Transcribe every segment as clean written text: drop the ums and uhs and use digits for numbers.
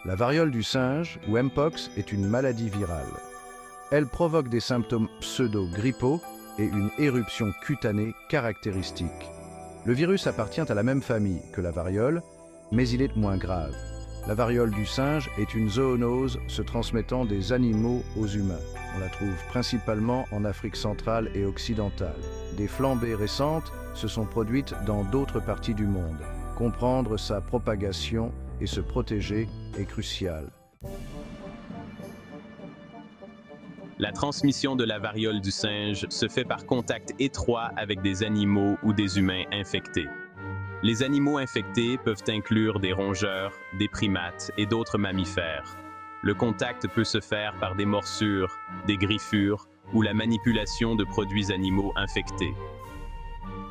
La variole du singe, ou Mpox, est une maladie virale. Elle provoque des symptômes pseudo-grippaux et une éruption cutanée caractéristique. Le virus appartient à la même famille que la variole, mais il est moins grave. La variole du singe est une zoonose se transmettant des animaux aux humains. On la trouve principalement en Afrique centrale et occidentale. Des flambées récentes se sont produites dans d'autres parties du monde. Comprendre sa propagation et se protéger est crucial. La transmission de la variole du singe se fait par contact étroit avec des animaux ou des humains infectés. Les animaux infectés peuvent inclure des rongeurs, des primates et d'autres mammifères. Le contact peut se faire par des morsures, des griffures ou la manipulation de produits animaux infectés.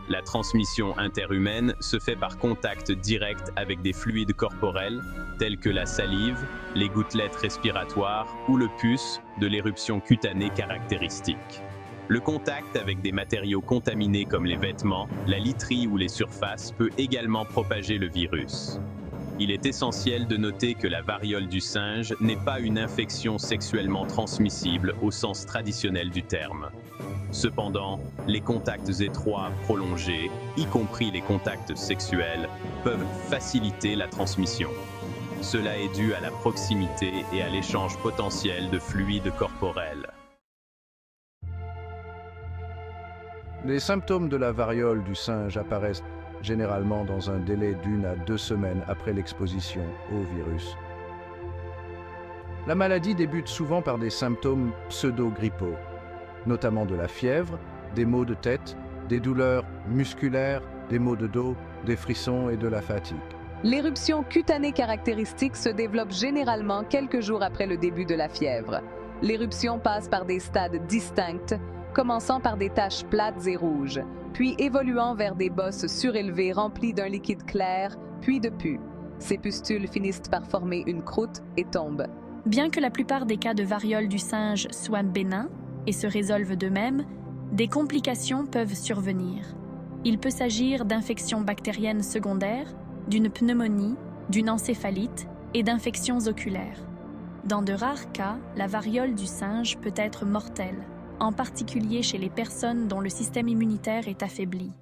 La transmission interhumaine se fait par contact direct avec des fluides corporels tels que la salive, les gouttelettes respiratoires ou le pus de l'éruption cutanée caractéristique. Le contact avec des matériaux contaminés comme les vêtements, la literie ou les surfaces peut également propager le virus. Il est essentiel de noter que la variole du singe n'est pas une infection sexuellement transmissible au sens traditionnel du terme. Cependant, les contacts étroits prolongés, y compris les contacts sexuels, peuvent faciliter la transmission. Cela est dû à la proximité et à l'échange potentiel de fluides corporels. Les symptômes de la variole du singe apparaissent généralement dans un délai d'1 à 2 semaines après l'exposition au virus. La maladie débute souvent par des symptômes pseudo-grippaux, notamment de la fièvre, des maux de tête, des douleurs musculaires, des maux de dos, des frissons et de la fatigue. L'éruption cutanée caractéristique se développe généralement quelques jours après le début de la fièvre. L'éruption passe par des stades distincts, commençant par des taches plates et rouges, puis évoluant vers des bosses surélevées remplies d'un liquide clair, puis de pus. Ces pustules finissent par former une croûte et tombent. Bien que la plupart des cas de variole du singe soient bénins et se résolvent d'eux-mêmes, des complications peuvent survenir. Il peut s'agir d'infections bactériennes secondaires, d'une pneumonie, d'une encéphalite et d'infections oculaires. Dans de rares cas, la variole du singe peut être mortelle, en particulier chez les personnes dont le système immunitaire est affaibli.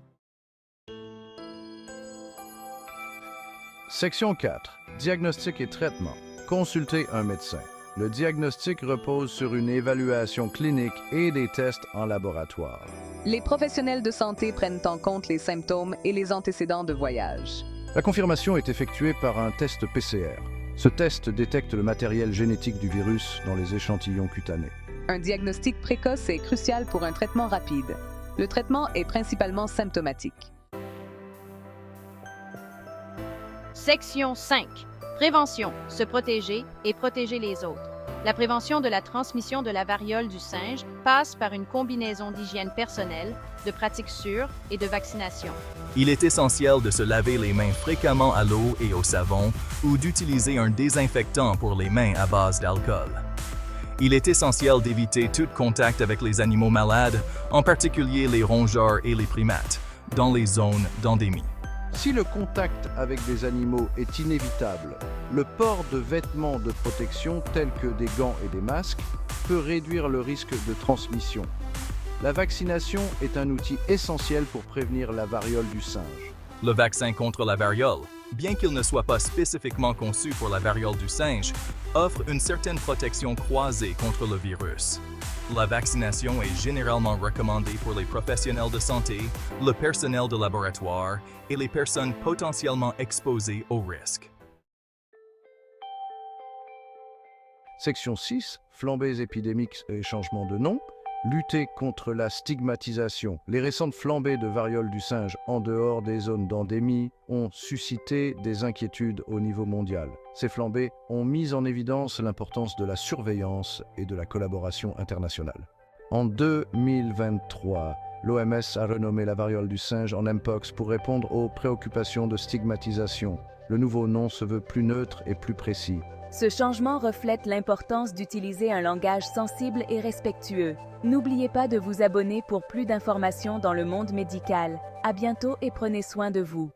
Section 4. Diagnostic et traitement. Consultez un médecin. Le diagnostic repose sur une évaluation clinique et des tests en laboratoire. Les professionnels de santé prennent en compte les symptômes et les antécédents de voyage. La confirmation est effectuée par un test PCR. Ce test détecte le matériel génétique du virus dans les échantillons cutanés. Un diagnostic précoce est crucial pour un traitement rapide. Le traitement est principalement symptomatique. Section 5. Prévention, se protéger et protéger les autres. La prévention de la transmission de la variole du singe passe par une combinaison d'hygiène personnelle, de pratiques sûres et de vaccination. Il est essentiel de se laver les mains fréquemment à l'eau et au savon ou d'utiliser un désinfectant pour les mains à base d'alcool. Il est essentiel d'éviter tout contact avec les animaux malades, en particulier les rongeurs et les primates, dans les zones d'endémie. Si le contact avec des animaux est inévitable, le port de vêtements de protection tels que des gants et des masques peut réduire le risque de transmission. La vaccination est un outil essentiel pour prévenir la variole du singe. Le vaccin contre la variole, bien qu'il ne soit pas spécifiquement conçu pour la variole du singe, offre une certaine protection croisée contre le virus. La vaccination est généralement recommandée pour les professionnels de santé, le personnel de laboratoire et les personnes potentiellement exposées au risque. Section 6. Flambées épidémiques et changements de nom. Lutter contre la stigmatisation. Les récentes flambées de variole du singe en dehors des zones d'endémie ont suscité des inquiétudes au niveau mondial. Ces flambées ont mis en évidence l'importance de la surveillance et de la collaboration internationale. En 2023, l'OMS a renommé la variole du singe en Mpox pour répondre aux préoccupations de stigmatisation. Le nouveau nom se veut plus neutre et plus précis. Ce changement reflète l'importance d'utiliser un langage sensible et respectueux. N'oubliez pas de vous abonner pour plus d'informations dans le monde médical. À bientôt et prenez soin de vous.